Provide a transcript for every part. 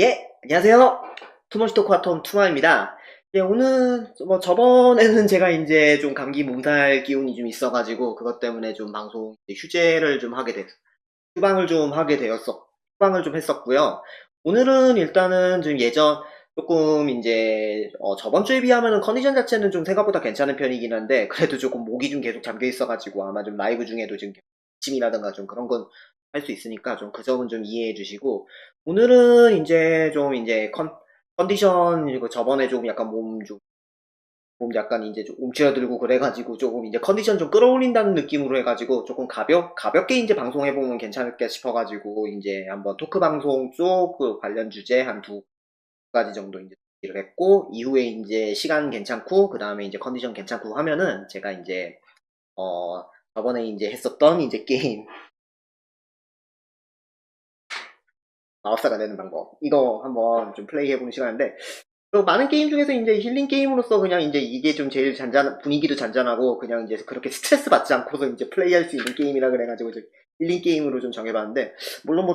예, 안녕하세요. 투머치토크 화톰 투마입니다. 예, 오늘, 저번에는 제가 이제 좀 감기 몸살 기운이 좀 있어가지고, 그것 때문에 좀 방송 휴재를 좀 하게 됐, 휴방을 좀 하게 되었어. 휴방을 좀 했었고요. 오늘은 일단은 좀 조금 이제, 저번 주에 비하면은 컨디션 자체는 좀 생각보다 괜찮은 편이긴 한데, 그래도 조금 목이 좀 계속 잠겨 있어가지고, 아마 좀 라이브 중에도 지금 침이라든가 좀 그런 건 할 수 있으니까 좀 그 점은 좀 이해해 주시고, 오늘은 이제 좀 이제 컨디션, 이거 저번에 좀 약간 몸 약간 이제 좀 움츠러들고 그래가지고 조금 이제 컨디션 좀 끌어올린다는 느낌으로 해가지고 조금 가볍게 이제 방송해보면 괜찮을까 싶어가지고 이제 한번 토크 방송 쪽 그 관련 주제 한 두 가지 정도 이제 준비를 했고, 이후에 이제 시간 괜찮고 그 다음에 이제 컨디션 괜찮고 하면은 제가 이제 어 저번에 이제 했었던 이제 게임, 마법사가 되는 방법, 이거 한번 좀 플레이해보는 시간인데, 그 많은 게임 중에서 이제 힐링 게임으로서 그냥 이제 이게 좀 제일 분위기도 잔잔하고 그냥 이제 그렇게 스트레스 받지 않고서 이제 플레이할 수 있는 게임이라 그래가지고 이제 힐링 게임으로 좀 정해봤는데, 물론 뭐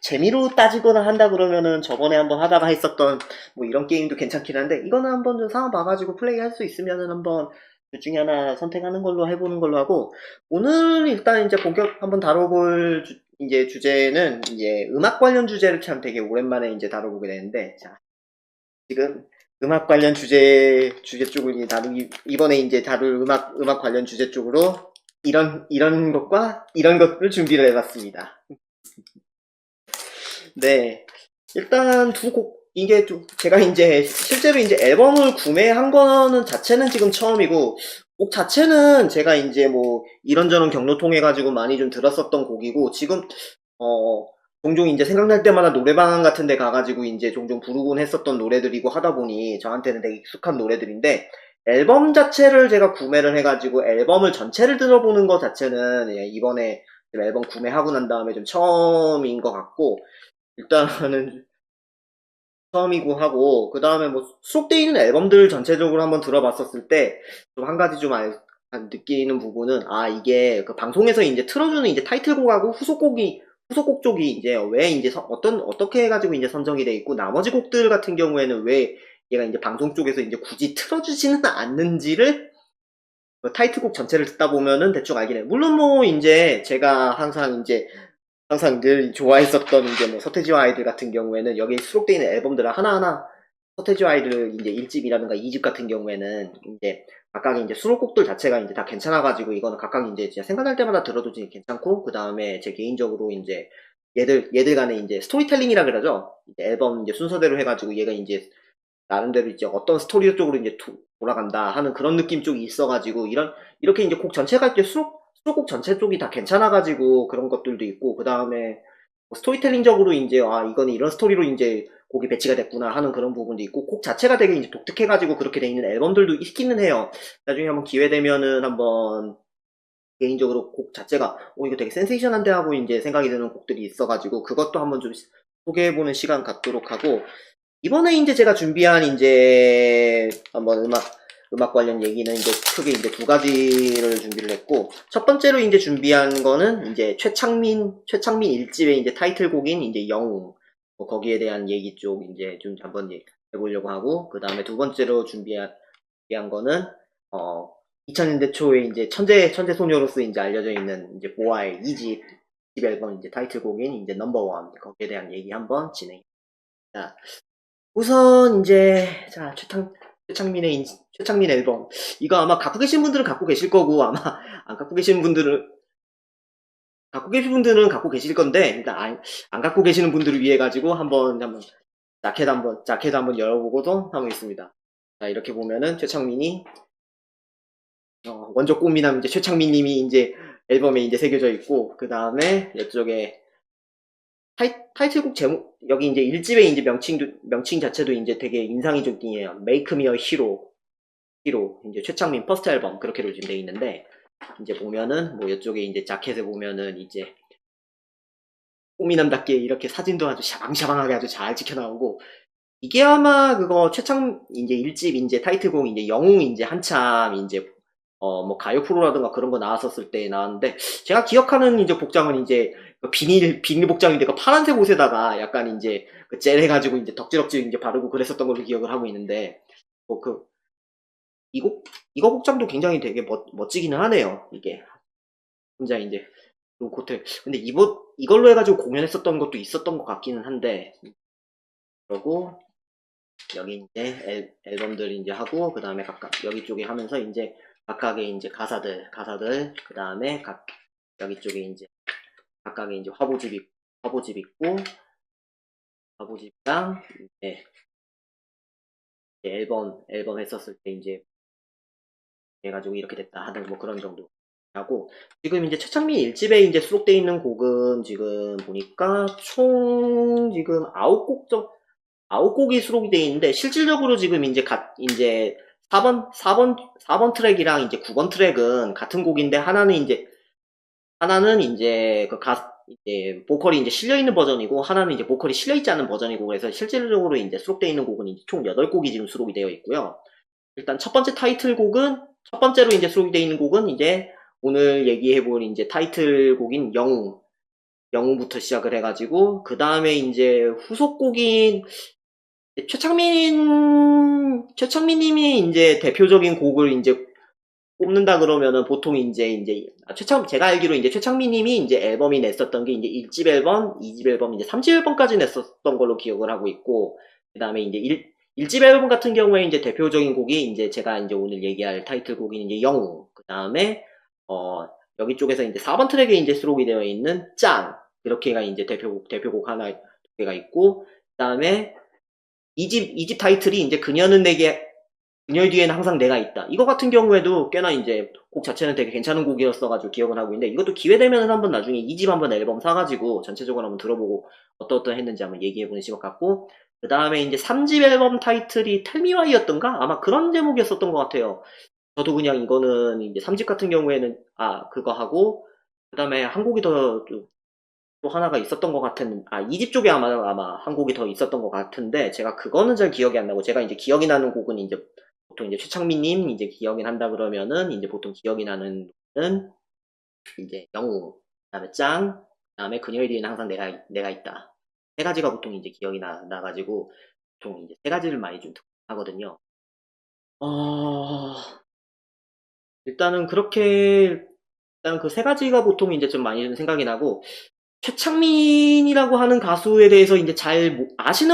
재미로 따지거나 한다 그러면은 저번에 한번 하다가 했었던 뭐 이런 게임도 괜찮긴 한데, 이거는 한번 좀 상황 봐가지고 플레이할 수 있으면은 한번 둘 중에 하나 선택하는 걸로 해보는 걸로 하고, 오늘 일단 이제 본격 한번 다뤄볼 이제 주제는 이제 음악 관련 주제를 참 되게 오랜만에 이제 다뤄보게 되는데, 자, 지금 음악 관련 주제 쪽을 이제 이번에 이제 다룰 음악 관련 주제 쪽으로 이런 것과 이런 것을 준비를 해봤습니다. 네. 일단 제가 이제 실제로 이제 앨범을 구매한 거는 자체는 지금 처음이고, 곡 자체는 제가 이제 뭐 이런저런 경로 통해 가지고 많이 좀 들었었던 곡이고, 지금 어 종종 이제 생각날 때마다 노래방 같은 데 가가지고 이제 종종 부르곤 했었던 노래들이고 하다 보니 저한테는 되게 익숙한 노래들인데, 앨범 자체를 제가 구매를 해가지고 앨범을 전체를 들어보는 것 자체는 이번에 앨범 구매하고 난 다음에 좀 처음인 것 같고, 일단은 처음이고 하고, 그 다음에 뭐 수록되어 있는 앨범들 전체적으로 한번 들어봤었을 때 좀 한 가지 느끼는 부분은, 아, 이게 그 방송에서 이제 틀어주는 이제 타이틀곡하고 후속곡 쪽이 이제 왜 이제 어떻게 해가지고 이제 선정이 돼 있고, 나머지 곡들 같은 경우에는 왜 얘가 이제 방송 쪽에서 이제 굳이 틀어주지는 않는지를 그 타이틀곡 전체를 듣다 보면은 대충 알긴 해요. 물론 뭐 이제 제가 항상 늘 좋아했었던 이제 뭐 서태지와 아이들 같은 경우에는 여기 수록되어 있는 앨범들을 하나하나, 서태지와 아이들 이제 1집이라든가 2집 같은 경우에는 이제 각각 이제 수록곡들 자체가 이제 다 괜찮아가지고, 이거는 각각 이제 진짜 생각날 때마다 들어도 진짜 괜찮고, 그 다음에 제 개인적으로 이제 얘들 간에 이제 스토리텔링이라 그러죠. 이제 앨범 이제 순서대로 해가지고 얘가 이제 나름대로 이제 어떤 스토리 쪽으로 이제 돌아간다 하는 그런 느낌 쪽이 있어가지고, 이렇게 이제 곡 전체가 이제 수록곡 전체 쪽이 다 괜찮아가지고 그런 것들도 있고, 그 다음에 스토리텔링적으로 이제, 아, 이거는 이런 스토리로 이제 곡이 배치가 됐구나 하는 그런 부분도 있고, 곡 자체가 되게 이제 독특해가지고 그렇게 돼 있는 앨범들도 있기는 해요. 나중에 한번 기회 되면은 한번 개인적으로 곡 자체가, 이거 되게 센세이션한데 하고 이제 생각이 드는 곡들이 있어가지고 그것도 한번 좀 소개해보는 시간 갖도록 하고, 이번에 이제 제가 준비한 이제 한번 음악 관련 얘기는 이제 크게 이제 두 가지를 준비를 했고, 첫 번째로 이제 준비한 거는 이제 최창민 일집의 이제 타이틀곡인 이제 영웅, 뭐 거기에 대한 얘기 쪽 이제 좀 한번 해보려고 하고, 그 다음에 두 번째로 준비한 거는 2000년대 초에 이제 천재 소녀로서 이제 알려져 있는 이제 보아의 2집 앨범 이제 타이틀곡인 이제 넘버원, 거기에 대한 얘기 한번 진행합니다. 우선 이제 자 최창민 앨범, 이거 아마 갖고 계신 분들은 갖고 계실 거고, 아마 안 갖고 계시는 분들은 갖고 계실 건데, 일단 안 갖고 계시는 분들을 위해 가지고 한번 자켓 한번 열어보고도 하고 있습니다. 자, 이렇게 보면은 최창민이 원조 꽃미남 이제 최창민님이 이제 앨범에 이제 새겨져 있고, 그 다음에 이쪽에 타이틀곡 제목, 여기 이제 1집의 이제 명칭 자체도 이제 되게 인상적이에요. Make Me a Hero. 이제 최창민 퍼스트 앨범, 그렇게로 지금 돼 있는데, 이제 보면은, 뭐, 이쪽에 이제 자켓에 보면은 이제, 꽃미남답게 이렇게 사진도 아주 샤방샤방하게 아주 잘 찍혀 나오고, 이게 아마 이제 1집 이제 타이틀곡 이제 영웅 이제 한참 이제 뭐 가요 프로라든가 그런 거 나왔었을 때 나왔는데, 제가 기억하는 이제 복장은 이제 그 비닐 복장인데 그 파란색 옷에다가 약간 이제 그 젤 해가지고 이제 덕지덕지 이제 바르고 그랬었던 걸로 기억을 하고 있는데, 뭐 이거 복장도 굉장히 되게 멋지기는 하네요. 이게. 혼자 이제, 로코트. 근데 이걸로 해가지고 공연했었던 것도 있었던 것 같기는 한데, 그러고, 여기 이제 앨범들 이제 하고, 그 다음에 각각, 여기 쪽에 하면서 이제 각각의 이제 그 다음에 여기 쪽에 이제 각각의 이제 화보집 있고, 화보집이랑 이제 앨범 했었을 때 이제 해가지고 이렇게 됐다 하는 뭐 그런 정도 하고, 지금 이제 최창민 1집에 이제 수록되어 있는 곡은 지금 보니까 총 지금 9곡이 수록이 되어 있는데, 실질적으로 지금 이제 4번 트랙이랑 이제 9번 트랙은 같은 곡인데, 하나는 이제 이제 보컬이 이제 실려있는 버전이고, 하나는 이제 보컬이 실려있지 않은 버전이고, 그래서 실질적으로 이제 수록되어 있는 곡은 이제 총 8곡이 지금 수록이 되어 있고요. 일단 첫 번째로 이제 수록이 되어 있는 곡은 이제 오늘 얘기해볼 이제 타이틀곡인 영웅부터 시작을 해가지고, 그 다음에 이제 후속곡인 최창민님이 이제 대표적인 곡을 이제 꼽는다 그러면은 보통 제가 알기로 이제 최창민님이 이제 앨범이 냈었던 게 이제 1집 앨범, 2집 앨범, 이제 3집 앨범까지 냈었던 걸로 기억을 하고 있고, 그 다음에 이제 1집 앨범 같은 경우에 이제 대표적인 곡이 이제 제가 이제 오늘 얘기할 타이틀곡인 이제 영웅, 그 다음에, 여기 쪽에서 이제 4번 트랙에 이제 수록이 되어 있는 짱, 이렇게가 이제 대표곡 하나, 두 개가 있고, 그 다음에 2집 타이틀이 이제 그녀 뒤에는 항상 내가 있다. 이거 같은 경우에도 꽤나 이제 곡 자체는 되게 괜찮은 곡이었어가지고 기억을 하고 있는데, 이것도 기회 되면은 한번 나중에 2집 한번 앨범 사가지고 전체적으로 한번 들어보고 어떠했는지 한번 얘기해보는 시간 같고, 그 다음에 이제 3집 앨범 타이틀이 Tell Me Why였던가? 아마 그런 제목이었었던 것 같아요. 저도 그냥 이거는 이제 3집 같은 경우에는 그거 하고, 그 다음에 한 곡이 또 하나가 있었던 것 같은, 2집 쪽에 아마 한 곡이 더 있었던 것 같은데, 제가 그거는 잘 기억이 안 나고, 제가 이제 기억이 나는 곡은 이제 보통 이제 최창민님 이제 기억이 난다 그러면은 이제 보통 기억이 나는 곡은 이제 영웅, 그다음에 짱, 그다음에 그녀에 대해는 항상 내가 있다. 세 가지가 보통 이제 기억이 나가지고 보통 이제 세 가지를 많이 좀 하거든요. 어, 일단은 일단 그 세 가지가 보통 이제 좀 많이 좀 생각이 나고, 최창민이라고 하는 가수에 대해서 이제 아실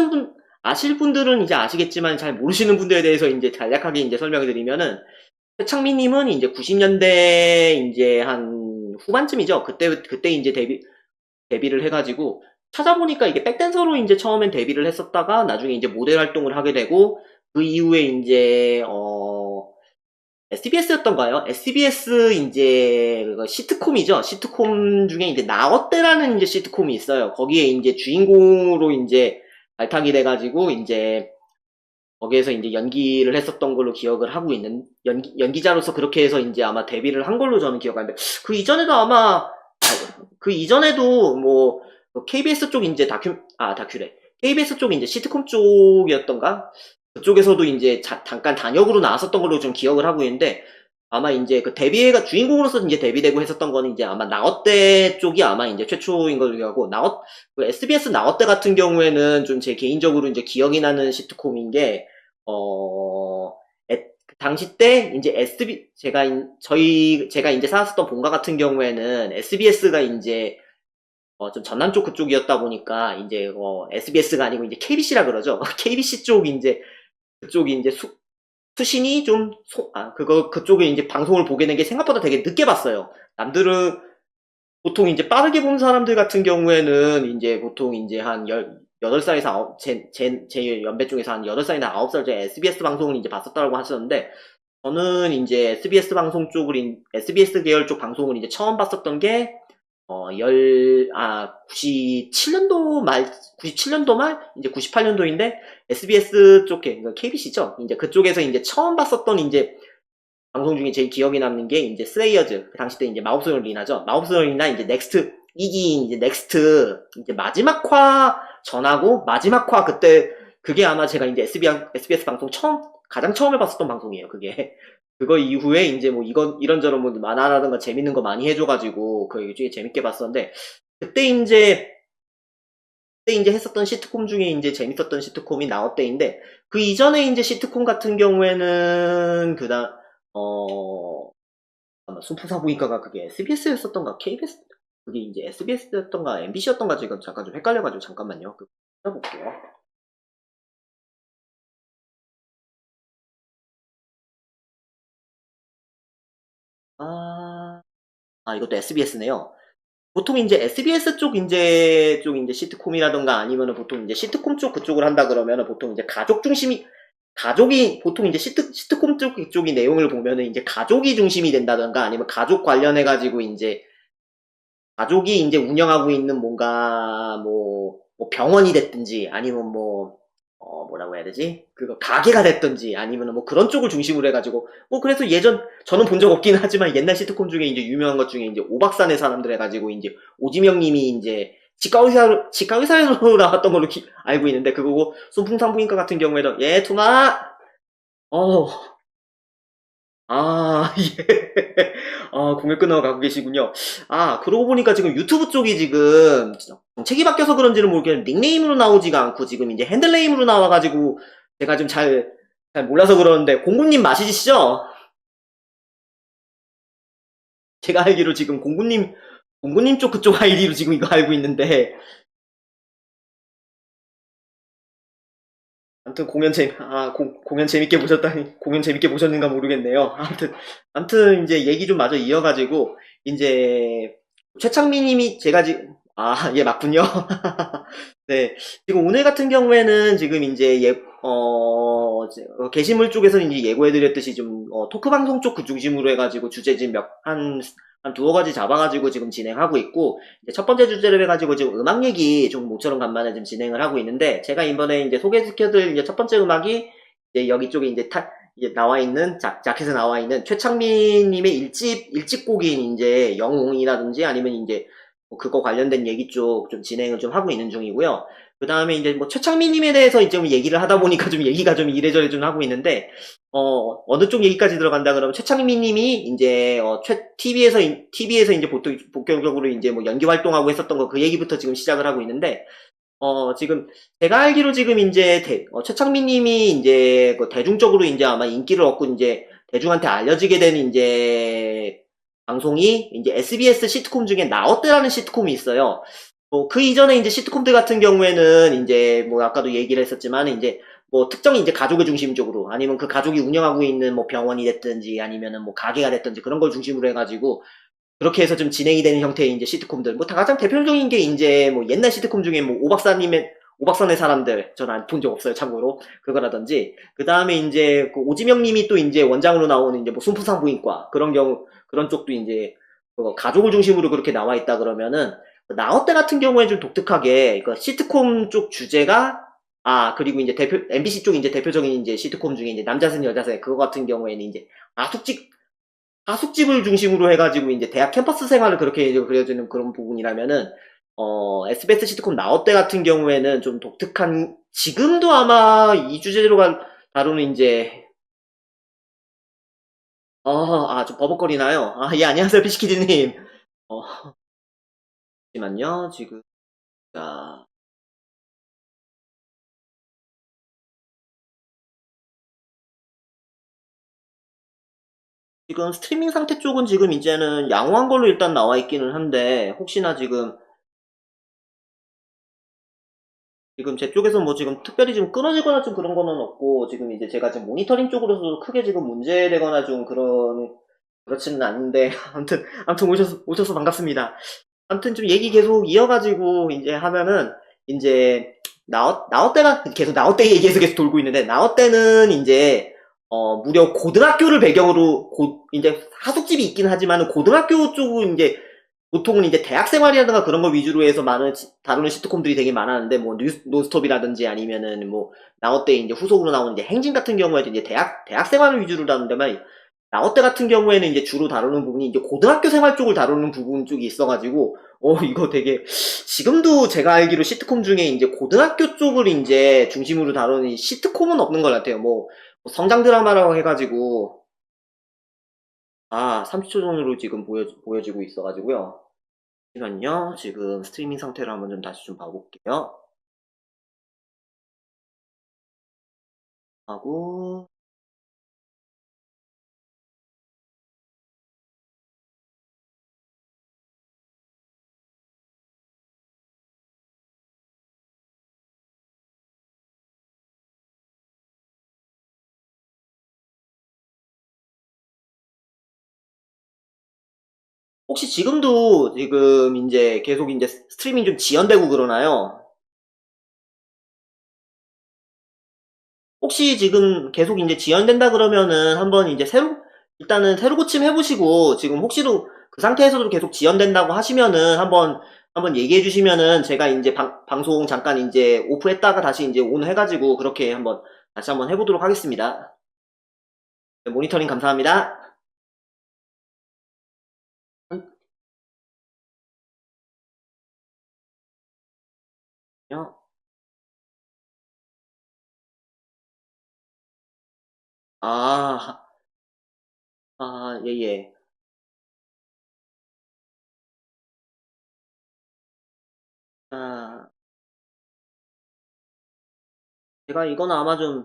분들은 이제 아시겠지만, 잘 모르시는 분들에 대해서 이제 간략하게 이제 설명을 드리면은, 최창민님은 이제 90년대 이제 한 후반쯤이죠. 그때 이제 데뷔를 해가지고, 찾아보니까 이게 백댄서로 이제 처음엔 데뷔를 했었다가, 나중에 이제 모델 활동을 하게 되고, 그 이후에 이제, SBS였던가요? SBS 이제 시트콤이죠. 시트콤 중에 이제 나 어때라는 이제 시트콤이 있어요. 거기에 이제 주인공으로 이제 발탁이 돼가지고 이제 거기에서 이제 연기를 했었던 걸로 기억을 하고 있는, 연기자로서 그렇게 해서 이제 아마 데뷔를 한 걸로 저는 기억하는데, 그 이전에도 뭐 KBS 쪽 이제 다큐래. KBS 쪽 이제 시트콤 쪽이었던가? 그쪽에서도 이제 잠깐 단역으로 나왔었던 걸로 좀 기억을 하고 있는데, 아마 이제 그 주인공으로서 이제 데뷔되고 했었던 거는 이제 아마 나어때 쪽이 아마 이제 최초인 걸로 기억하고, 그 SBS 나어때 같은 경우에는 좀 제 개인적으로 이제 기억이 나는 시트콤인 게, 그 당시 때 이제 제가 이제 살았었던 본가 같은 경우에는 SBS가 이제 좀 전남 쪽 그쪽이었다 보니까 이제 SBS가 아니고 이제 KBC라 그러죠. KBC 쪽 이제 그쪽이 이제 수신이 좀 그쪽에 이제 방송을 보게 된 게 생각보다 되게 늦게 봤어요. 남들은 보통 이제 빠르게 본 사람들 같은 경우에는 이제 보통 이제 한 8살에서 제 연배 중에서 한 8살이나 9살 때 SBS 방송을 이제 봤었다고 하셨는데, 저는 이제 SBS 계열 쪽 방송을 이제 처음 봤었던 게 97년도 말, 이제 98년도인데, SBS 쪽에, KBC죠? 이제 그쪽에서 이제 처음 봤었던 이제 방송 중에 제일 기억이 남는 게 이제 슬레이어즈, 그 당시 때 이제 마법소녀 리나죠. 마법소녀 리나 이제 넥스트, 이제 마지막 전하고, 마지막 그때, 그게 아마 제가 이제 SBS 방송 가장 처음에 봤었던 방송이에요, 그게. 그거 이후에 이제 뭐 이런저런 뭐 만화라든가 재밌는 거 많이 해줘가지고 그 일주일 재밌게 봤었는데, 그때 이제 했었던 시트콤 중에 이제 재밌었던 시트콤이 나웃데이인데, 그 이전에 이제 시트콤 같은 경우에는, 아마 순풍산부인과가 그게 SBS였었던가, KBS, 그게 이제 SBS였던가, MBC였던가 지금 잠깐 좀 헷갈려가지고 잠깐만요. 찾아볼게요. 아, 이것도 SBS네요. 보통 이제 SBS 쪽 이제 시트콤이라던가 아니면은 보통 이제 시트콤 쪽 그쪽을 한다 그러면은 보통 이제 가족이 보통 이제 시트콤 쪽 그쪽이 내용을 보면은 이제 가족이 중심이 된다던가 아니면 가족 관련해가지고 이제 가족이 이제 운영하고 있는 뭔가 뭐 병원이 됐든지 아니면 뭐라고 해야 되지? 그거 가게가 됐든지 아니면 뭐 그런 쪽을 중심으로 해가지고 뭐 그래서 저는 본 적 없긴 하지만 옛날 시트콤 중에 이제 유명한 것 중에 이제 오박산의 사람들 해가지고 이제 오지명님이 이제 치과 의사로 나왔던 걸로 알고 있는데 그거고 순풍산부인과 같은 경우에도 예 투마 어 예. 공을 끊어 가고 계시군요. 그러고 보니까 지금 유튜브 쪽이 지금 정책이 바뀌어서 그런지는 모르겠는데 닉네임으로 나오지가 않고 지금 이제 핸들네임으로 나와가지고 제가 좀 잘 몰라서 그러는데 공구님 맞으시죠? 제가 알기로 지금 공구님 쪽 그쪽 아이디로 지금 이거 알고 있는데 아무튼 공연 재밌게 보셨다니, 공연 재밌게 보셨는가 모르겠네요. 아무튼 이제 얘기 좀 마저 이어가지고, 이제, 최창민 님이 제가 지금, 예, 맞군요. 네. 지금 오늘 같은 경우에는 지금 이제 게시물 쪽에서는 이제 예고해드렸듯이 좀, 토크 방송 쪽 그 중심으로 해가지고 주제 지금 한 두어 가지 잡아가지고 지금 진행하고 있고, 이제 첫 번째 주제를 해가지고 지금 음악 얘기 좀 모처럼 간만에 좀 진행을 하고 있는데, 제가 이번에 이제 소개시켜드릴 이제 첫 번째 음악이, 이제 여기 쪽에 이제 나와 있는, 자켓에 나와 있는 최창민님의 일집곡인 이제 영웅이라든지 아니면 이제 뭐 그거 관련된 얘기 쪽 좀 진행을 좀 하고 있는 중이고요. 그 다음에 이제 뭐 최창민님에 대해서 이제 좀 얘기를 하다 보니까 좀 얘기가 좀 이래저래 좀 하고 있는데, 어느 쪽 얘기까지 들어간다 그러면 최창민 님이 이제, TV에서 이제 본격적으로 이제 뭐 연기 활동하고 했었던 거 그 얘기부터 지금 시작을 하고 있는데, 지금 제가 알기로 지금 이제 최창민 님이 이제 그 대중적으로 이제 아마 인기를 얻고 이제 대중한테 알려지게 된 이제 방송이 이제 SBS 시트콤 중에 나어때라는 시트콤이 있어요. 그 이전에 이제 시트콤들 같은 경우에는 이제 뭐 아까도 얘기를 했었지만 이제 뭐 특정 이제 가족의 중심적으로 아니면 그 가족이 운영하고 있는 뭐 병원이 됐든지 아니면은 뭐 가게가 됐든지 그런 걸 중심으로 해가지고 그렇게 해서 좀 진행이 되는 형태의 이제 시트콤들. 뭐 가장 대표적인 게 이제 뭐 옛날 시트콤 중에 뭐 오박사의 사람들 저는 안 본 적 없어요 참고로 그거라든지 그 다음에 이제 그 오지명님이 또 이제 원장으로 나오는 이제 뭐 순풍산부인과 그런 쪽도 이제 가족을 중심으로 그렇게 나와 있다 그러면은 나웃때 같은 경우에 좀 독특하게 그 시트콤 쪽 주제가 그리고 이제 MBC 쪽 이제 대표적인 이제 시트콤 중에 이제 남자세 여자세 그거 같은 경우에는 이제 하숙집을 중심으로 해가지고 이제 대학 캠퍼스 생활을 그렇게 이제 그려지는 그런 부분이라면은 SBS 시트콤 나웃때 같은 경우에는 좀 독특한 지금도 아마 이 주제로 다루는 이제 좀 버벅거리나요? 예, 안녕하세요, 피시키드님. 어, 잠시만요, 지금. 자, 지금 스트리밍 상태 쪽은 지금 이제는 양호한 걸로 일단 나와 있기는 한데, 혹시나 지금 제 쪽에서 뭐 지금 특별히 지금 끊어지거나 좀 그런 거는 없고, 지금 이제 제가 지금 모니터링 쪽으로서 크게 지금 문제되거나 좀 그렇지는 않은데, 아무튼 오셔서 반갑습니다. 아무튼 좀 얘기 계속 이어가지고 이제 하면은, 이제, 나웃때가 계속 나웃때 얘기해서 계속 돌고 있는데, 나웃때는 이제, 무려 고등학교를 배경으로, 이제 하숙집이 있긴 하지만 고등학교 쪽은 이제 보통은 이제 대학 생활이라든가 그런 거 위주로 해서 다루는 시트콤들이 되게 많았는데, 뭐, 논스톱이라든지 아니면은 뭐, 나웃때 이제 후속으로 나오는 이제 행진 같은 경우에도 이제 대학 생활을 위주로 다루는데만, 나웃때 같은 경우에는 이제 주로 다루는 부분이 이제 고등학교 생활 쪽을 다루는 부분 쪽이 있어가지고, 이거 되게, 지금도 제가 알기로 시트콤 중에 이제 고등학교 쪽을 이제 중심으로 다루는 시트콤은 없는 것 같아요. 뭐 성장 드라마라고 해가지고, 30초 전으로 지금 보여지고 있어가지고요. 잠시만요. 지금 스트리밍 상태를 한번 좀 다시 좀 봐볼게요. 하고, 혹시 지금도 지금 이제 계속 이제 스트리밍 좀 지연되고 그러나요? 혹시 지금 계속 이제 지연된다 그러면은 한번 이제 일단은 새로 고침해보시고, 지금 혹시도 그 상태에서도 계속 지연된다고 하시면은 한번 얘기해 주시면은 제가 이제 방송 잠깐 이제 오프했다가 다시 이제 온 해가지고 그렇게 다시 한번 해보도록 하겠습니다. 네, 모니터링 감사합니다. 안녕. 아, 예, 예. 아, 제가 이거는 아마 좀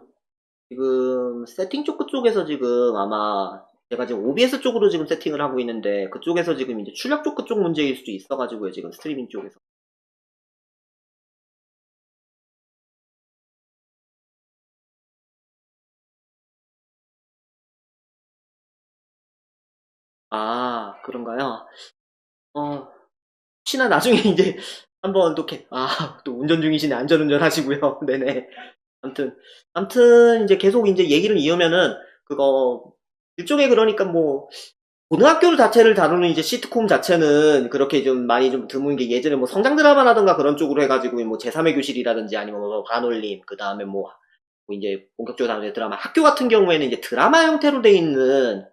지금 세팅 쪽 그쪽에서 지금 아마 제가 지금 OBS 쪽으로 지금 세팅을 하고 있는데 그쪽에서 지금 이제 출력 쪽 그쪽 문제일 수도 있어가지고요. 지금 스트리밍 쪽에서. 그런가요? 어, 혹시나 나중에 이제 한번 또 운전 중이시네. 안전운전 하시고요. 네네. 아무튼, 아무튼 이제 계속 이제 얘기를 이으면은 그거 일종의 그러니까 뭐 고등학교 자체를 다루는 이제 시트콤 자체는 그렇게 좀 많이 좀 드문 게 예전에 뭐 성장 드라마라던가 그런 쪽으로 해가지고 뭐 제3의 교실이라든지 아니면 뭐 반올림 그 다음에 뭐 이제 본격적으로 다루는 드라마 학교 같은 경우에는 이제 드라마 형태로 돼 있는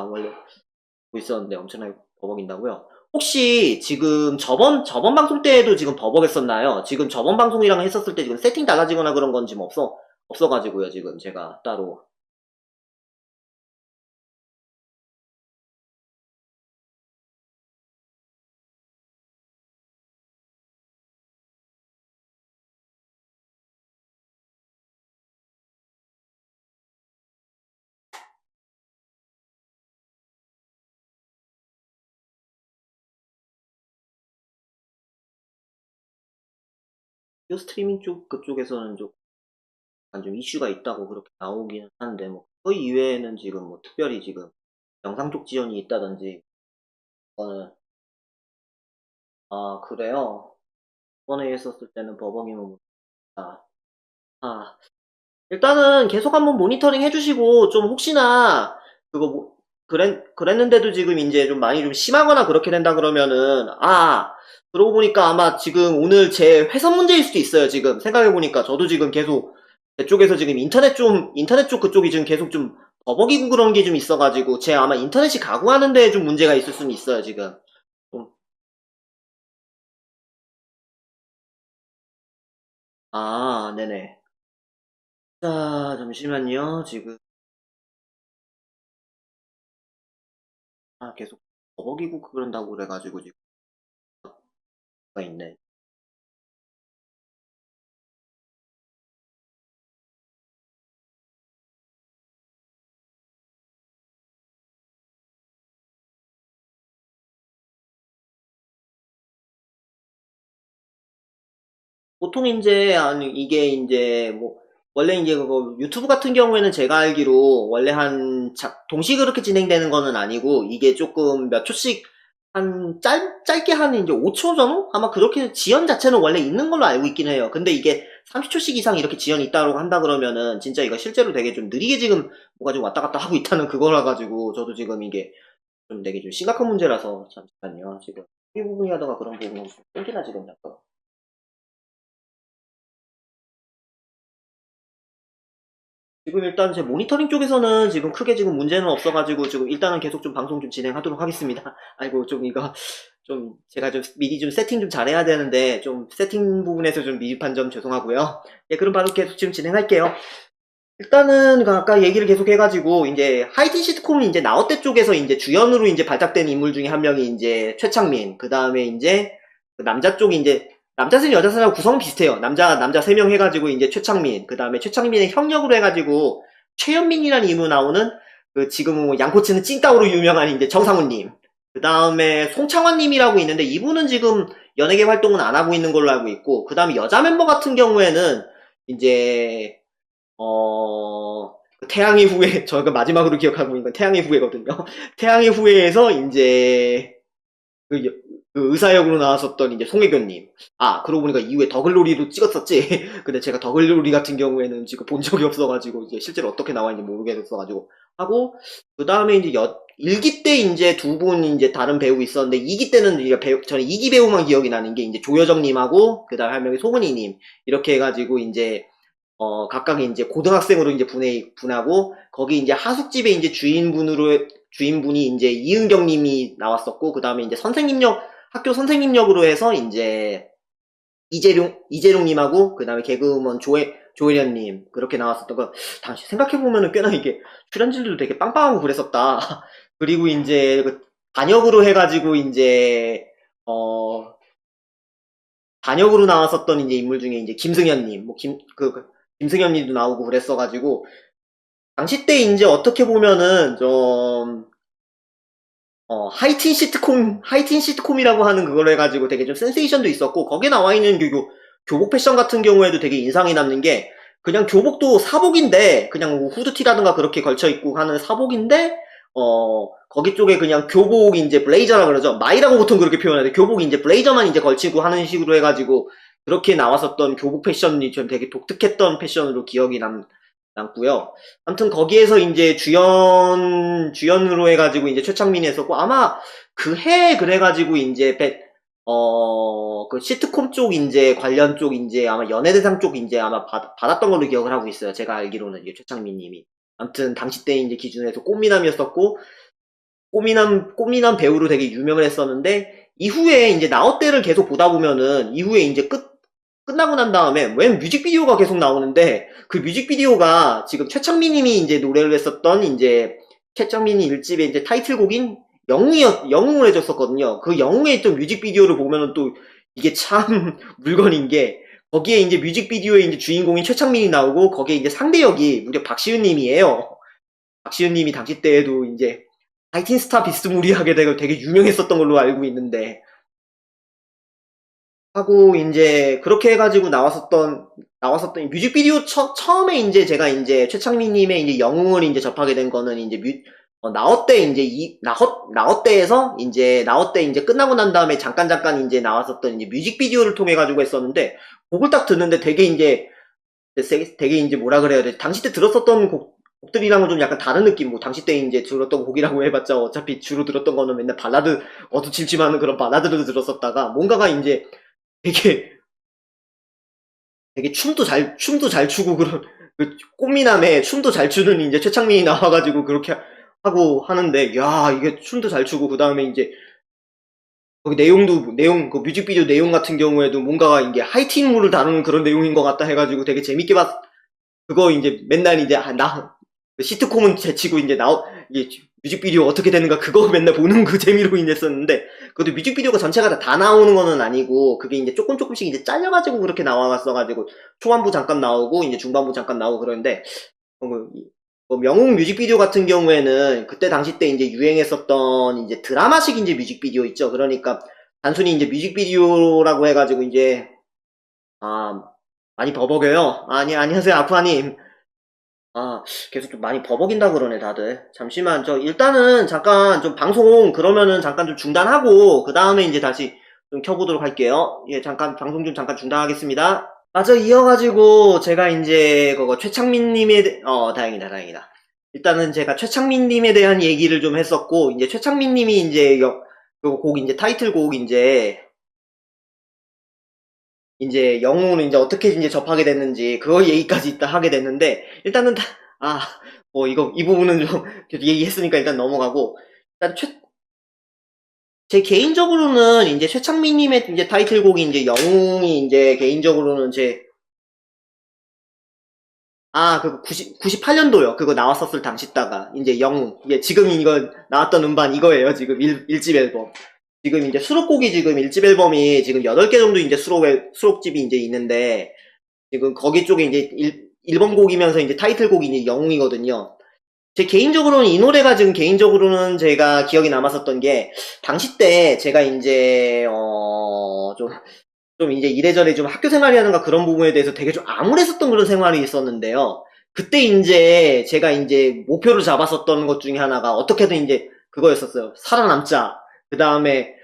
원래 보고 있었는데 엄청나게 버벅인다고요? 혹시 지금 저번 방송 때에도 지금 버벅했었나요? 지금 저번 방송이랑 했었을 때 지금 세팅 달라지거나 그런 건 지금 없어가지고요. 지금 제가 따로. 이 스트리밍 그쪽에서는 좀 약간 좀 이슈가 있다고 그렇게 나오기는 하는데 뭐 그 이외에는 지금 뭐 특별히 지금 영상 쪽 지원이 있다든지 그거는 그래요. 이번에 했었을 때는 버벅이면 아, 아 일단은 계속 한번 모니터링 해주시고 좀 혹시나 그거 그랬는데도 지금 이제 좀 많이 좀 심하거나 그렇게 된다 그러면은 그러고 보니까 아마 지금 오늘 제 회선 문제일 수도 있어요. 지금 생각해보니까 저도 지금 계속 제 쪽에서 지금 인터넷 쪽 그쪽이 지금 계속 좀 버벅이고 그런 게 좀 있어가지고 제 아마 인터넷이 가구하는 데에 좀 문제가 있을 수는 있어요. 지금 좀, 네네. 자, 잠시만요. 지금 계속 버벅이고 그런다고 그래가지고 지금 가 있네. 보통 이제 아니 이게 이제 뭐 원래 이제 그거 유튜브 같은 경우에는 제가 알기로 원래 동시 그렇게 진행되는 거는 아니고 이게 조금 몇 초씩 한 짧게 한 이제 5초 전후 아마 그렇게 지연 자체는 원래 있는 걸로 알고 있긴 해요. 근데 이게 30초씩 이상 이렇게 지연이 있다고 한다 그러면은 진짜 이거 실제로 되게 좀 느리게 지금 뭐가 좀 왔다 갔다 하고 있다는 그거라 가지고 저도 지금 이게 좀 되게 좀 심각한 문제라서 잠시만요. 지금 이 부분이 하다가 그런 부분이 좀 끊기나 지금 잠깐. 지금 일단 제 모니터링 쪽에서는 지금 크게 지금 문제는 없어가지고 지금 일단은 계속 좀 방송 좀 진행하도록 하겠습니다. 아이고 좀 이거 좀 제가 좀 미리 좀 세팅 좀 잘해야 되는데 좀 세팅 부분에서 좀 미흡한 점 죄송하고요. 예, 그럼 바로 계속 지금 진행할게요. 일단은 그 아까 얘기를 계속 해가지고 이제 하이틴 시트콤이 이제 나웃대 쪽에서 이제 주연으로 이제 발탁된 인물 중에 한 명이 이제 최창민. 그 다음에 이제 그 남자 쪽이 이제 남자셋 여자셋하고 구성은 비슷해요. 남자 세 명 해가지고 이제 최창민. 그 다음에 최창민의 형역으로 해가지고 최현민이라는 이름으로 나오는 그 지금 뭐 양코치는 찐따오로 유명한 이제 정상훈님. 그 다음에 송창환님이라고 있는데 이분은 지금 연예계 활동은 안 하고 있는 걸로 알고 있고 그 다음에 여자 멤버 같은 경우에는 이제 그 태양의 후예, 저가 마지막으로 기억하고 있는 건 태양의 후예거든요. 태양의 후예에서 이제 그, 그 의사역으로 나왔었던 이제 송혜교님. 아, 그러고 보니까 이후에 더글로리도 찍었었지. 근데 제가 더글로리 같은 경우에는 지금 본 적이 없어가지고 이제 실제로 어떻게 나와있는지 모르겠어가지고 하고 그 다음에 이제 1기 때 이제 두 분 이제 다른 배우 있었는데 2기 때는 이제 저는 2기 배우만 기억이 나는 게 이제 조여정님하고 그 다음 한 명이 소은이님 이렇게 해가지고 이제 각각 이제 고등학생으로 이제 분하고, 거기 이제 하숙집의 이제 주인분이 이제 이은경 님이 나왔었고, 그 다음에 이제 학교 선생님 역으로 해서 이제 이재룡 님하고, 그 다음에 개그우먼 조혜련 님, 그렇게 나왔었던 거, 당시 생각해보면은 꽤나 이게 출연진들도 되게 빵빵하고 그랬었다. 그리고 이제 그 단역으로 해가지고 이제, 단역으로 나왔었던 이제 인물 중에 이제 김승현님, 김승현님도 나오고 그랬어가지고, 당시 때 이제 어떻게 보면은 좀, 하이틴 시트콤이라고 하는 그걸 해가지고 되게 좀 센세이션도 있었고, 거기에 나와 있는 교복 패션 같은 경우에도 되게 인상이 남는 게, 그냥 교복도 사복인데, 그냥 뭐 후드티라든가 그렇게 걸쳐입고 하는 사복인데, 거기 쪽에 그냥 교복 이제 블레이저라 그러죠. 마이라고 보통 그렇게 표현하는데, 교복 이제 블레이저만 이제 걸치고 하는 식으로 해가지고, 그렇게 나왔었던 교복 패션이 좀 되게 독특했던 패션으로 기억이 남고요. 아무튼 거기에서 이제 주연으로 해가지고 이제 최창민이 했었고, 아마 그 해 그래가지고 이제 그 시트콤 쪽 이제 관련 쪽 이제 아마 연예대상 쪽 이제 아마 받았던 걸로 기억을 하고 있어요. 제가 알기로는 이제 최창민 님이. 아무튼 당시 때 이제 기준에서 꽃미남이었었고, 꽃미남 배우로 되게 유명을 했었는데, 이후에 이제 나웃대를 계속 보다 보면은, 이후에 이제 끝나고 난 다음에, 웬 뮤직비디오가 계속 나오는데, 그 뮤직비디오가 지금 최창민님이 이제 노래를 했었던, 이제, 최창민이 일집의 이제 타이틀곡인 영웅을 해줬었거든요. 그 영웅에 있던 뮤직비디오를 보면은 또, 이게 참 물건인 게, 거기에 이제 뮤직비디오에 이제 주인공인 최창민이 나오고, 거기에 이제 상대역이 무려 박시은님이에요. 박시은님이 당시 때에도 이제, 하이틴 스타 비스무리하게 되게 유명했었던 걸로 알고 있는데, 하고 이제 그렇게 해가지고 나왔었던 이 뮤직비디오 처음에 이제 제가 이제 최창민님의 이제 영웅을 이제 접하게 된 거는 이제 나웃대 이제 나웃대 이제 끝나고 난 다음에 잠깐 이제 나왔었던 이제 뮤직비디오를 통해 가지고 했었는데, 곡을 딱 듣는데 되게 이제 뭐라 그래야 돼, 당시 때 들었었던 곡들이랑은 좀 약간 다른 느낌. 뭐 당시 때 이제 들었던 곡이라고 해봤자 어차피 주로 들었던 거는 맨날 발라드, 어두침침하는 그런 발라드를 들었었다가, 뭔가가 이제 되게 춤도 잘 추고 그런, 그 꽃미남에 춤도 잘 추는 이제 최창민이 나와가지고 그렇게 하고 하는데, 야, 이게 춤도 잘 추고, 그 다음에 이제 거기 그 뮤직비디오 내용 같은 경우에도 뭔가가 이게 하이틴물을 다루는 그런 내용인 것 같다 해가지고 되게 재밌게 그거 이제 맨날 이제 그 시트콤은 제치고 이제 이게 뮤직비디오 어떻게 되는가 그거 맨날 보는 그 재미로 인했었는데, 그것도 뮤직비디오가 전체가 다 나오는 거는 아니고, 그게 이제 조금씩 이제 잘려가지고 그렇게 나와갔어가지고, 초반부 잠깐 나오고, 이제 중반부 잠깐 나오고 그러는데, 영웅 뮤직비디오 같은 경우에는 그때 당시 때 이제 유행했었던 이제 드라마식 이제 뮤직비디오 있죠. 그러니까 단순히 이제 뮤직비디오라고 해가지고 이제, 아, 많이 버벅여요. 아니, 안녕하세요, 아쿠아님. 계속 좀 많이 버벅인다 그러네, 다들. 잠시만, 일단은 잠깐 좀 방송 그러면은 잠깐 좀 중단하고, 그 다음에 이제 다시 좀 켜보도록 할게요. 예, 방송 좀 잠깐 중단하겠습니다. 맞아, 이어가지고, 제가 이제, 그거, 다행이다. 일단은 제가 최창민님에 대한 얘기를 좀 했었고, 이제 최창민님이 이제, 그 곡, 이제 타이틀곡, 이제 영웅을 이제 어떻게 이제 접하게 됐는지 그거 얘기까지 이따 하게 됐는데, 일단은 아, 뭐 이 부분은 좀 얘기했으니까 일단 넘어가고, 일단 제 개인적으로는 이제 최창민님의 이제 타이틀곡이 이제 영웅이 이제 개인적으로는 아, 그 98년도요. 그거 나왔었을 당시다가, 이제 영웅. 이게 지금 이거 나왔던 음반 이거예요. 지금 1집 앨범. 지금 이제 수록곡이 지금 1집 앨범이 지금 8개 정도 이제 수록집이 이제 있는데, 지금 거기 쪽에 이제 1번 곡이면서 이제 타이틀곡이 이제 영웅이거든요. 제 개인적으로는 이 노래가 지금 개인적으로는 제가 기억이 남았었던 게, 당시 때 제가 이제, 좀 이제 이래저래 좀 학교 생활이라든가 그런 부분에 대해서 되게 좀 암울했었던 그런 생활이 있었는데요. 그때 이제 제가 이제 목표를 잡았었던 것 중에 하나가 어떻게든 이제 그거였었어요. 살아남자. 그 다음에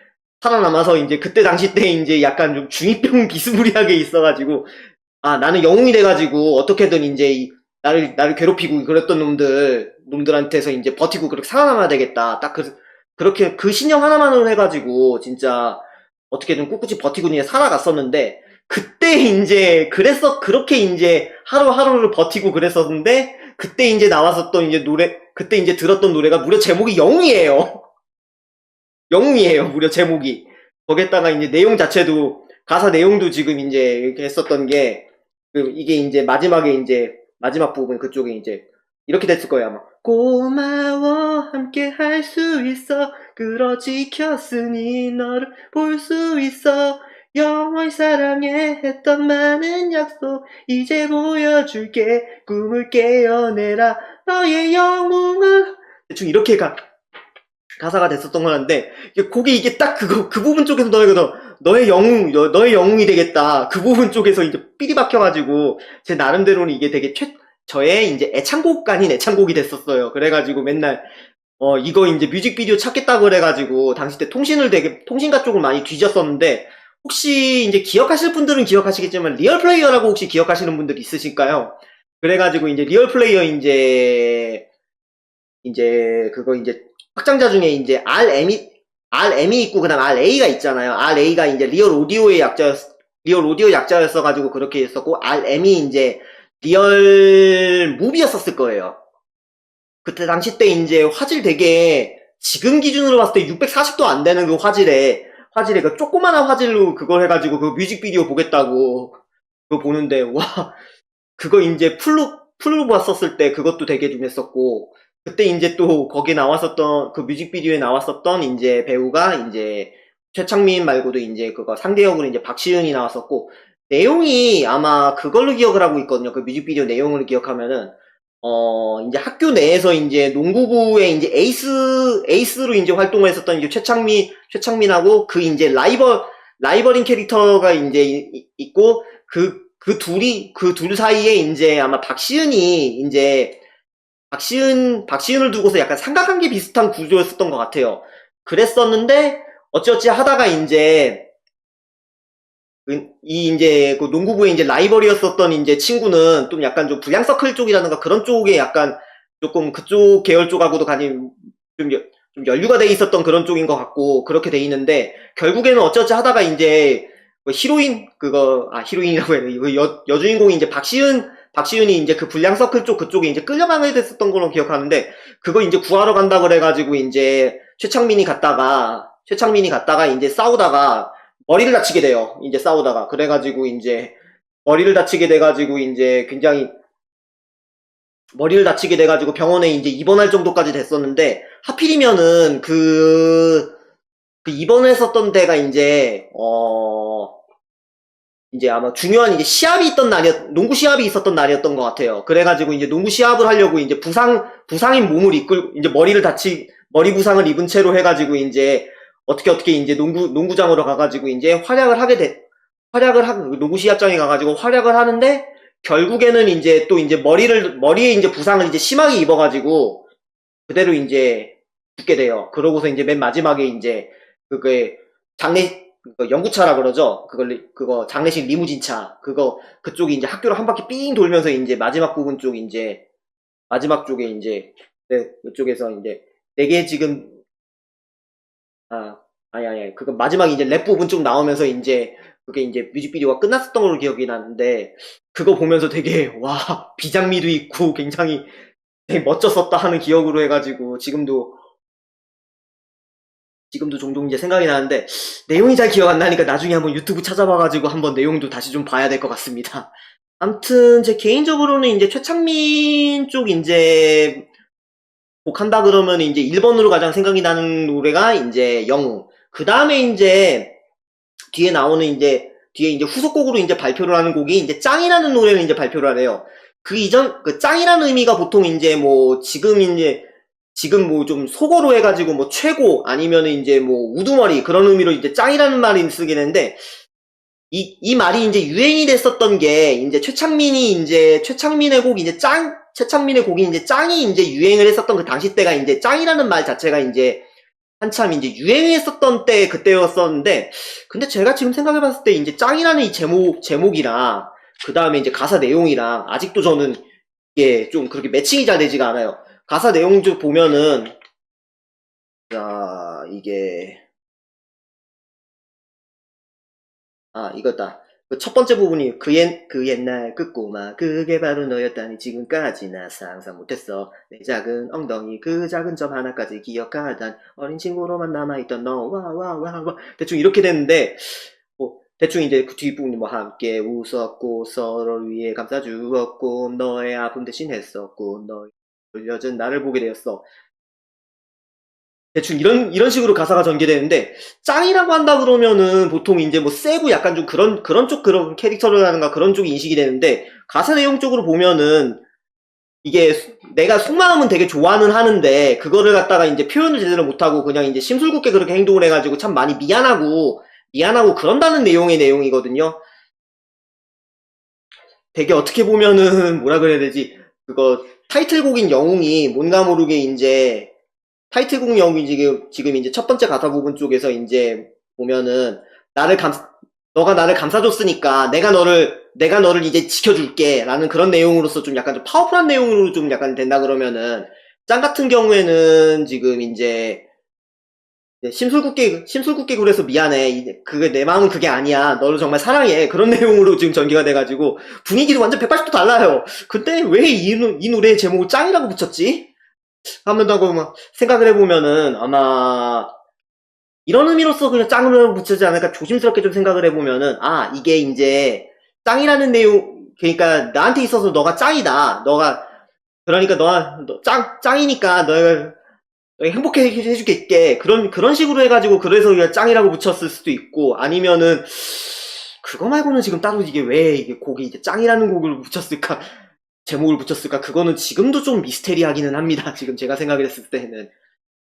살아남아서 이제 그때 당시 때 이제 약간 좀 중이병 비스무리하게 있어가지고, 아, 나는 영웅이 돼가지고 어떻게든 이제 나를 괴롭히고 그랬던 놈들한테서 이제 버티고 그렇게 살아남아야 되겠다. 그렇게 그 신념 하나만으로 해가지고 진짜 어떻게든 꿋꿋이 버티고 이제 살아갔었는데, 그때 이제 그렇게 이제 하루하루를 버티고 그랬었는데, 그때 이제 나왔었던 이제 그때 이제 들었던 노래가 무려 제목이 영웅이에요. 영웅이에요, 무려 제목이. 거기에다가 이제 내용 자체도, 가사 내용도 지금 이제 이렇게 했었던 게, 이게 이제 마지막에 이제, 마지막 부분 그쪽에 이제, 이렇게 됐을 거예요, 아마. 고마워, 함께 할 수 있어. 끌어 지켰으니 너를 볼 수 있어. 영원히 사랑해 했던 많은 약속. 이제 보여줄게. 꿈을 깨어내라. 너의 영웅은. 대충 이렇게 가사가 됐었던 거였는데, 곡이 이게 딱 그 부분 쪽에서 너의 영웅이 되겠다. 그 부분 쪽에서 이제 삘이 박혀가지고, 제 나름대로는 이게 되게 저의 이제 애창곡 아닌 애창곡이 됐었어요. 그래가지고 맨날, 이거 이제 뮤직비디오 찾겠다고 그래가지고, 당시 때 통신가 쪽을 많이 뒤졌었는데, 혹시 이제 기억하실 분들은 기억하시겠지만, 리얼플레이어라고 혹시 기억하시는 분들 있으실까요? 그래가지고 이제 리얼플레이어 그거 이제 확장자 중에 이제 RM이 있고 그다음 RA가 있잖아요. RA가 이제 리얼 오디오 약자였어가지고 그렇게 했었고, RM이 이제 리얼 무비였었을 거예요. 그때 당시 때 이제 화질 되게, 지금 기준으로 봤을 때 640도 안 되는 그 화질에 그 조그만한 화질로 그걸 해가지고 그 뮤직비디오 보겠다고 그거 보는데, 와, 그거 이제 풀로 봤었을 때 그것도 되게 좀 했었고, 그때 이제 또 거기에 나왔었던, 그 뮤직비디오에 나왔었던 이제 배우가 이제 최창민 말고도 이제 그거 상대역으로 이제 박시은이 나왔었고, 내용이 아마 그걸로 기억을 하고 있거든요. 그 뮤직비디오 내용을 기억하면은, 이제 학교 내에서 이제 농구부의 이제 에이스로 이제 활동을 했었던 이제 최창민하고 그 이제 라이벌인 캐릭터가 이제 있고, 그 둘 사이에 이제 아마 박시은을 두고서 약간 삼각관계 비슷한 구조였었던 것 같아요. 그랬었는데, 어찌어찌 하다가 이제 그 농구부에 이제 라이벌이었었던 이제 친구는 좀 약간 좀 불량서클 쪽이라든가 그런 쪽에 약간 조금 그쪽 계열 쪽하고도 좀, 좀 연루가 돼 있었던 그런 쪽인 것 같고, 그렇게 돼 있는데, 결국에는 어찌어찌 하다가 이제 그 히로인이라고 해야 돼. 그 여주인공이 이제 박시은이 이제 그 불량서클 그쪽에 이제 끌려가게 됐었던 걸로 기억하는데, 그거 이제 구하러 간다 그래가지고 이제 최창민이 갔다가 이제 싸우다가 머리를 다치게 돼요. 이제 싸우다가. 그래가지고 이제 머리를 다치게 돼가지고 이제 굉장히 머리를 다치게 돼가지고 병원에 이제 입원할 정도까지 됐었는데, 하필이면은 그 입원했었던 데가 이제 아마 중요한 이제 농구 시합이 있었던 날이었던 것 같아요. 그래가지고 이제 농구 시합을 하려고 이제 부상인 몸을 이제 머리 부상을 입은 채로 해가지고 이제 어떻게 이제 농구장으로 가가지고 이제 농구 시합장에 가가지고 활약을 하는데, 결국에는 이제 또 이제 머리에 이제 부상을 이제 심하게 입어가지고 그대로 이제 죽게 돼요. 그러고서 이제 맨 마지막에 이제 그게 연구차라 그러죠. 그거 장례식 리무진차. 그쪽이 이제 학교를 한 바퀴 삥 돌면서 이제 마지막 쪽에 이제, 네, 그쪽에서 이제, 내게 지금, 아니. 그거 마지막 이제 랩 부분 좀 나오면서 이제, 그게 이제 뮤직비디오가 끝났었던 걸로 기억이 나는데, 그거 보면서 되게, 와, 비장미도 있고 굉장히 되게 멋졌었다 하는 기억으로 해가지고, 지금도 종종 이제 생각이 나는데, 내용이 잘 기억 안 나니까 나중에 한번 유튜브 찾아봐가지고 한번 내용도 다시 좀 봐야 될 것 같습니다. 아무튼 제 개인적으로는 이제 최창민 쪽 이제 곡한다 그러면 이제 1번으로 가장 생각이 나는 노래가 이제 영웅. 그 다음에 이제 뒤에 나오는 뒤에 이제 후속곡으로 이제 발표를 하는 곡이 이제 짱이라는 노래를 이제 발표를 하래요. 그 이전, 그 짱이라는 의미가 보통 이제 뭐 지금 뭐 좀 속어로 해가지고 뭐 최고 아니면은 이제 뭐 우두머리 그런 의미로 이제 짱이라는 말이 쓰게 되는데 이 말이 이제 유행이 됐었던 게 이제 최창민의 곡이 이제 최창민의 곡이 이제 짱이 이제 유행을 했었던 그 당시 때가 이제 짱이라는 말 자체가 이제 한참 이제 유행했었던 때 그때였었는데 근데 제가 지금 생각해봤을 때 이제 짱이라는 이 제목이랑 그 다음에 이제 가사 내용이랑 아직도 저는 이게 좀 그렇게 매칭이 잘 되지가 않아요. 가사 내용 좀 보면은 자 이게 이거다. 그 첫 번째 부분이 그 옛날 그 꼬마 그게 바로 너였다니 지금까지 나 상상 못했어. 내 작은 엉덩이 그 작은 점 하나까지 기억하단 어린 친구로만 남아있던 너 와 와 와 대충 이렇게 됐는데 뭐 대충 이제 그 뒷부분이 뭐 함께 웃었고 서로를 위해 감싸주었고 너의 아픔 대신 했었고 너의 돌려준 나를 보게 되었어. 대충 이런 식으로 가사가 전개되는데, 짱이라고 한다 그러면은 보통 이제 뭐 세고 약간 좀 그런 쪽 그런 캐릭터라든가 그런 쪽이 인식이 되는데, 가사 내용 쪽으로 보면은 이게 내가 속마음은 되게 좋아는 하는데, 그거를 갖다가 이제 표현을 제대로 못하고 그냥 이제 심술궂게 그렇게 행동을 해가지고 참 많이 미안하고 그런다는 내용의 내용이거든요. 되게 어떻게 보면은 뭐라 그래야 되지? 그거 타이틀곡인 영웅이 뭔가 모르게 이제 타이틀곡 영웅이 지금 이제 첫 번째 가사 부분 쪽에서 이제 보면은 나를 감 너가 나를 감싸줬으니까 내가 너를 이제 지켜줄게 라는 그런 내용으로서 좀 약간 좀 파워풀한 내용으로 좀 약간 된다 그러면은 짱 같은 경우에는 지금 이제 심술궂게 그래서 미안해. 그게 내 마음은 그게 아니야. 너를 정말 사랑해. 그런 내용으로 지금 전개가 돼가지고 분위기도 완전 180도 달라요. 근데 왜 이 노래의 제목을 짱이라고 붙였지? 하면다고 막 생각을 해보면은 아마 이런 의미로서 그냥 짱으로 붙이지 않을까 조심스럽게 좀 생각을 해보면은 이게 이제 짱이라는 내용 그러니까 나한테 있어서 너가 짱이다. 그러니까 짱이니까 너가 행복해 해주겠게 그런 식으로 해가지고 그래서 그냥 짱이라고 붙였을 수도 있고 아니면은 그거 말고는 지금 따로 이게 왜 이게 곡이 이제 짱이라는 곡을 붙였을까 제목을 붙였을까 그거는 지금도 좀 미스테리하기는 합니다. 지금 제가 생각했을 때는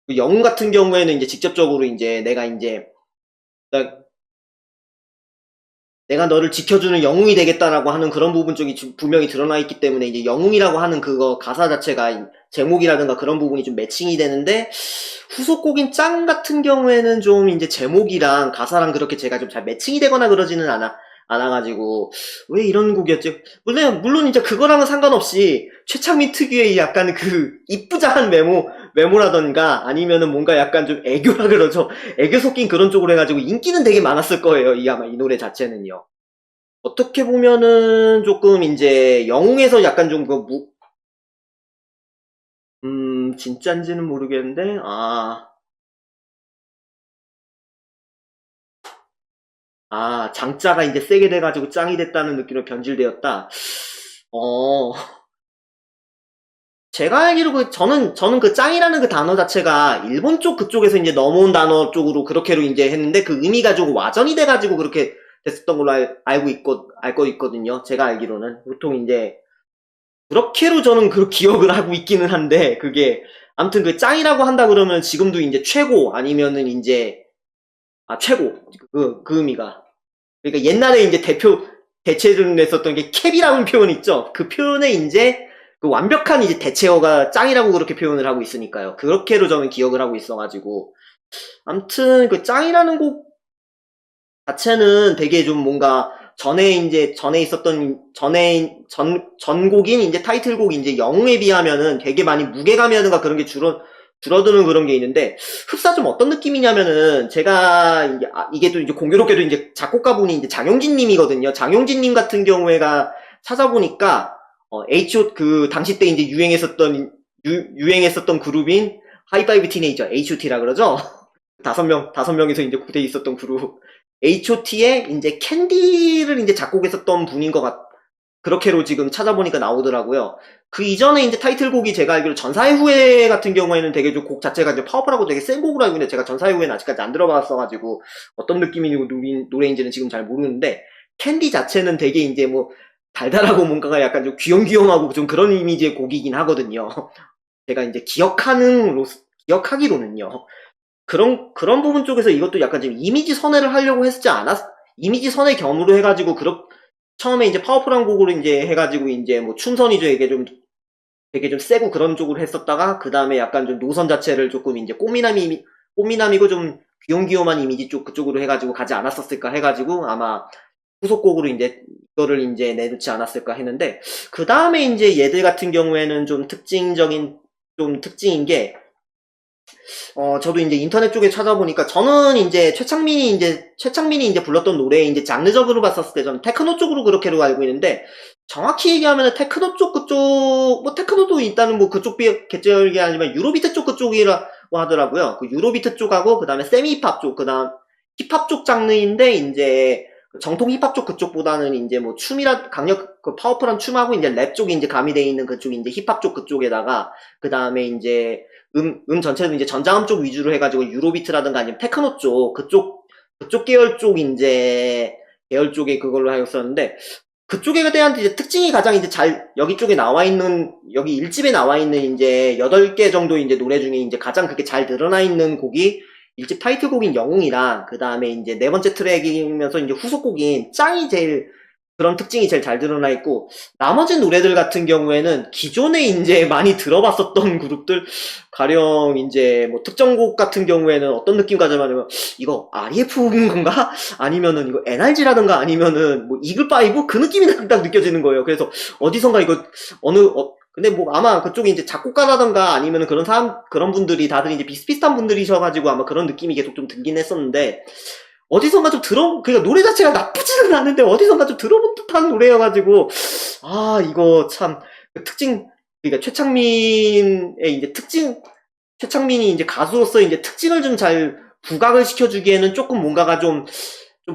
그 영웅 같은 경우에는 이제 직접적으로 이제 나- 내가 너를 지켜주는 영웅이 되겠다라고 하는 그런 부분 쪽이 분명히 드러나 있기 때문에 이제 영웅이라고 하는 그거 가사 자체가 제목이라든가 그런 부분이 좀 매칭이 되는데 후속곡인 짱 같은 경우에는 좀 이제 제목이랑 가사랑 그렇게 제가 좀 잘 매칭이 되거나 그러지는 않아가지고 왜 이런 곡이었지? 물론 이제 그거랑은 상관없이 최창민 특유의 약간 그 이쁘장한 메모라던가 아니면은 뭔가 약간 좀 애교라 그러죠. 애교 섞인 그런 쪽으로 해가지고 인기는 되게 많았을 거예요. 아마 이 노래 자체는요. 어떻게 보면은 조금 이제 영웅에서 약간 좀 진짠지는 모르겠는데, 장자가 이제 세게 돼가지고 짱이 됐다는 느낌으로 변질되었다. 어, 제가 알기로 저는 그 짱이라는 그 단어 자체가 일본 쪽 그쪽에서 이제 넘어온 단어 쪽으로 그렇게로 이제 했는데 그 의미가 조금 와전이 돼가지고 그렇게 됐었던 걸로 알고 있거든요. 제가 알기로는. 보통 이제, 그렇게로 저는 그 기억을 하고 있기는 한데, 그게, 아무튼 그 짱이라고 한다 그러면 지금도 이제 최고 아니면은 이제, 최고. 그 의미가. 그러니까 옛날에 이제 대체를 냈었던 게 캡이라는 표현 있죠? 그 표현에 이제 그 완벽한 이제 대체어가 짱이라고 그렇게 표현을 하고 있으니까요. 그렇게로 저는 기억을 하고 있어가지고. 암튼 그 짱이라는 곡 자체는 되게 좀 뭔가 전에 있었던 전곡인 이제 타이틀곡 이제 영웅에 비하면은 되게 많이 무게감이라든가 그런 게 줄어드는 그런 게 있는데 흡사 좀 어떤 느낌이냐면은 제가 이게 또 이제 공교롭게도 이제 작곡가분이 이제 장용진 님이거든요. 장용진 님 같은 경우에가 찾아보니까 그 당시 때 이제 유행했었던 그룹인 하이파이브 티네이저 H.O.T라 그러죠. 다섯 명이서 이제 돼 있었던 그룹 H.O.T의 이제 캔디를 이제 작곡했었던 분인 것 그렇게로 지금 찾아보니까 나오더라고요. 그 이전에 이제 타이틀곡이 제가 알기로 전사의 후예 같은 경우에는 되게 좀 곡 자체가 이제 파워풀하고 되게 센 곡으로 알고 있는데 제가 전사의 후예는 아직까지 안 들어봤어가지고 어떤 느낌이 노래인지는 지금 잘 모르는데 캔디 자체는 되게 이제 뭐 달달하고 뭔가가 약간 좀 귀염귀염하고 좀 그런 이미지의 곡이긴 하거든요. 제가 이제 기억하기로는요. 그런 부분 쪽에서 이것도 약간 좀 이미지 선회를 하려고 했지 이미지 선회 겸으로 해가지고, 처음에 이제 파워풀한 곡으로 이제 해가지고, 이제 뭐 춤선이죠. 이게 좀 되게 좀 세고 그런 쪽으로 했었다가, 그 다음에 약간 좀 노선 자체를 조금 이제 꽃미남이고 좀 귀염귀염한 이미지 그쪽으로 해가지고 가지 않았었을까 해가지고, 아마 후속곡으로 이제 이거를 이제 내놓지 않았을까 했는데, 그 다음에 이제 얘들 같은 경우에는 좀 특징인 게, 저도 이제 인터넷 쪽에 찾아보니까 저는 이제 최창민이 이제 불렀던 노래 이제 장르적으로 봤었을 때 저는 테크노 쪽으로 그렇게로 알고 있는데, 정확히 얘기하면은 테크노 쪽 그쪽, 뭐 테크노도 일단은 뭐 그쪽 계열이 아니지만 유로비트 쪽 그쪽이라고 하더라고요. 그 유로비트 쪽하고 그 다음에 세미 힙합 쪽, 그 다음 힙합 쪽 장르인데 이제 정통 힙합 쪽 그쪽보다는 이제 뭐 그 파워풀한 춤하고 이제 랩 쪽이 이제 가미되어 있는 그쪽 이제 힙합 쪽 그쪽에다가 그 다음에 이제 전체는 이제 전자음 쪽 위주로 해가지고 유로비트라든가 아니면 테크노 쪽 그쪽 계열 쪽에 그걸로 하였었는데, 그쪽에 대한 이제 특징이 가장 이제 여기 1집에 나와 있는 이제 8개 정도 이제 노래 중에 이제 가장 그게 잘 드러나 있는 곡이 1집 타이틀곡인 영웅이랑, 그 다음에 이제 4번째 트랙이면서 이제 후속곡인 짱이 그런 특징이 제일 잘 드러나 있고, 나머지 노래들 같은 경우에는 기존에 이제 많이 들어봤었던 그룹들, 가령 이제 뭐 특정곡 같은 경우에는 어떤 느낌 가져가냐면, 이거 REF인 건가? 아니면은 이거 NRG라든가 아니면은 뭐 이글파이브? 그 느낌이 딱 느껴지는 거예요. 그래서 어디선가 이거 근데 뭐 아마 그쪽에 이제 작곡가라던가 아니면은 그런 분들이 다들 이제 비슷비슷한 분들이셔가지고 아마 그런 느낌이 계속 좀 들긴 했었는데, 어디선가 좀 그러니까 노래 자체가 나쁘지는 않은데 어디선가 좀 들어본 듯한 노래여가지고, 이거 참, 그러니까 최창민이 이제 가수로서 이제 특징을 좀 잘 부각을 시켜주기에는 조금 뭔가가 좀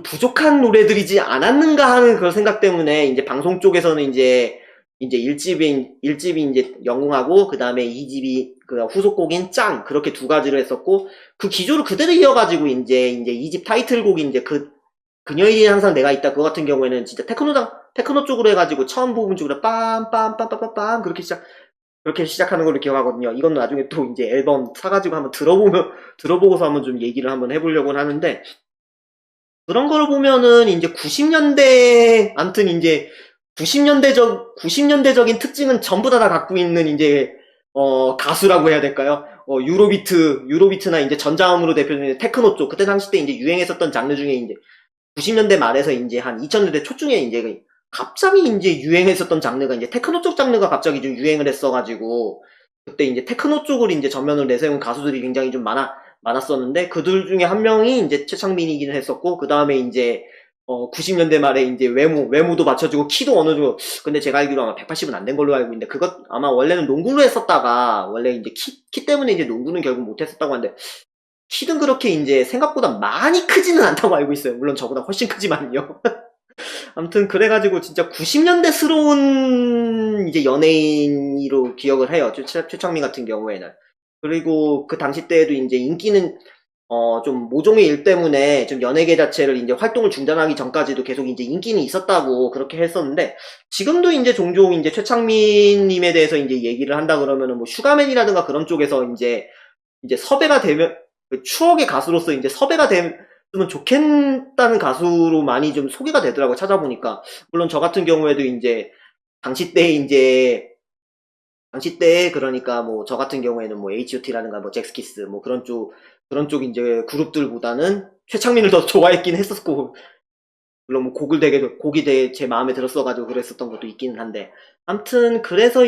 부족한 노래들이지 않았는가 하는 그런 생각 때문에 이제 방송 쪽에서는 이제 1집이 이제 영웅하고, 그 다음에 2집이 그 후속곡인 짱, 그렇게 두 가지를 했었고, 그 기조를 그대로 이어가지고 이제 2집 타이틀곡이 이제 그녀에게 항상 내가 있다, 그거 같은 경우에는 진짜 테크노 쪽으로 해가지고 처음 부분 쪽으로 빰빰빰빰빰빰 그렇게 시작하는 걸로 기억하거든요. 이건 나중에 또 이제 앨범 사가지고 한번 들어보고서 한번 좀 얘기를 한번 해보려고 하는데, 그런 걸 보면은 이제 90년대, 암튼 이제 90년대적인 특징은 전부 다 갖고 있는 이제, 가수라고 해야 될까요? 유로비트나 이제 전자음으로 대표되는 테크노 쪽, 그때 당시 때 이제 유행했었던 장르 중에 이제 90년대 말에서 이제 한 2000년대 초중에 이제 갑자기 이제 유행했었던 장르가 이제 테크노 쪽 장르가 갑자기 좀 유행을 했어가지고, 그때 이제 테크노 쪽을 이제 전면으로 내세운 가수들이 굉장히 좀 많았었는데, 그들 중에 한 명이 이제 최창민이기는 했었고, 그 다음에 이제 90년대 말에 이제 외모도 맞춰주고 키도 어느 정도, 근데 제가 알기로 아마 180은 안 된 걸로 알고 있는데, 그것 아마 원래는 농구를 했었다가 원래 이제 키 때문에 이제 농구는 결국 못 했었다고 하는데, 키는 그렇게 이제 생각보다 많이 크지는 않다고 알고 있어요. 물론 저보다 훨씬 크지만요. 아무튼 그래가지고 진짜 90년대스러운 이제 연예인으로 기억을 해요. 최창민 같은 경우에는. 그리고 그 당시 때에도 이제 인기는 좀 모종의 일 때문에 좀 연예계 자체를 이제 활동을 중단하기 전까지도 계속 이제 인기는 있었다고 그렇게 했었는데, 지금도 이제 종종 이제 최창민님에 대해서 이제 얘기를 한다 그러면은 뭐 슈가맨이라든가 그런 쪽에서 이제 섭외가 되면, 추억의 가수로서 이제 섭외가 되면 좋겠다는 가수로 많이 좀 소개가 되더라고요. 찾아보니까. 물론 저 같은 경우에도 이제 당시 때에 그러니까 뭐 저 같은 경우에는 뭐 H.O.T라든가 뭐 잭스키스 뭐 그런 쪽 이제 그룹들보다는 최창민을 더 좋아했긴 했었고, 물론 뭐 곡이 되게 제 마음에 들었어가지고 그랬었던 것도 있기는 한데, 아무튼 그래서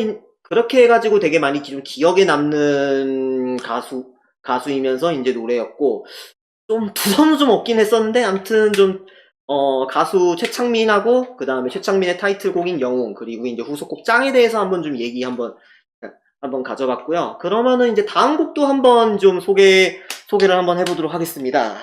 그렇게 해가지고 되게 많이 좀 기억에 남는 가수이면서 이제 노래였고, 좀 부담은 좀 없긴 했었는데, 아무튼 좀 가수 최창민하고 그 다음에 최창민의 타이틀곡인 영웅, 그리고 이제 후속곡 짱에 대해서 한번 좀 얘기 한번 가져봤고요. 그러면은 이제 다음 곡도 한번 좀 소개를 한번 해보도록 하겠습니다.